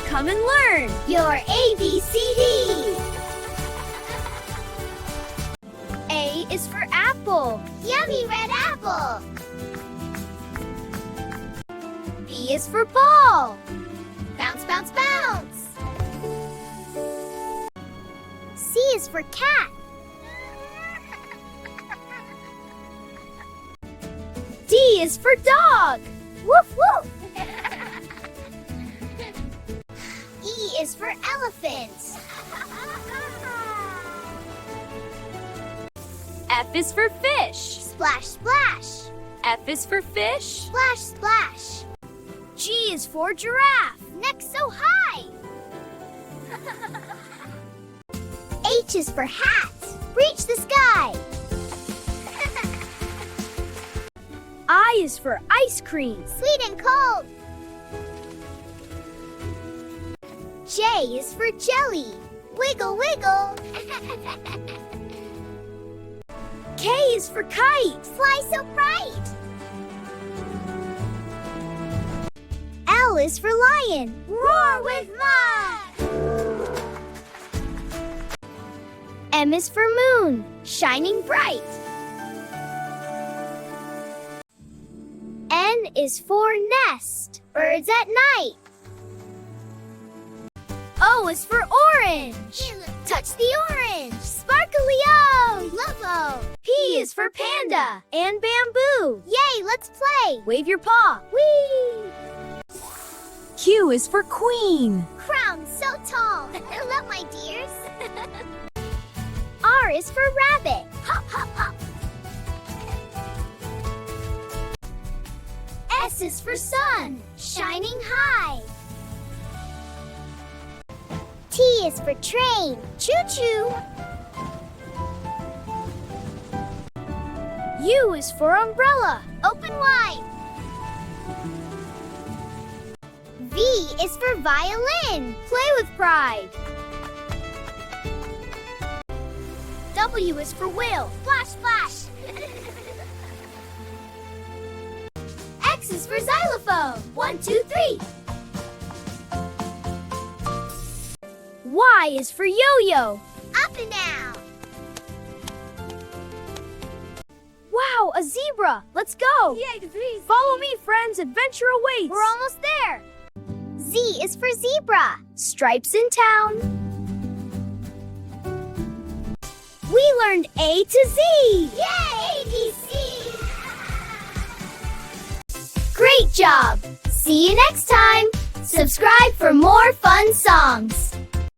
Come and learn your ABCD. A is for apple. Yummy red apple. B is for ball. Bounce, bounce, bounce. C is for cat. D is for dog. Woof, woof. E is for elephant. F is for fish. Splash, splash. F is for fish. Splash, splash. G is for giraffe. Neck so high. H is for hat. Reach the sky. I is for ice cream. Sweet and cold. J is for jelly. Wiggle, wiggle. K is for kite. Fly so bright. L is for lion. Roar with might. M is for moon. Shining bright. N is for nest. Birds at night. O is for orange. Touch the orange. Sparkly-o. Love-o. P is for panda and bamboo. Yay, let's play. Wave your paw. Whee! Q is for queen. Crown so tall. Hello, my dears. R is for rabbit. Hop, hop, hop. S is for sun. Shining high. T is for train. Choo-choo. U is for umbrella. Open wide. V is for violin. Play with pride. W is for whale. Splash, splash. X is for xylophone. 1, 2, 3. Y is for yo-yo. Up and down. Wow, a zebra. Let's go. Yay, Follow me, friends. Adventure awaits. We're almost there. Z is for zebra. Stripes in town. We learned A to Z. Yay, ABC. Great job. See you next time. Subscribe for more fun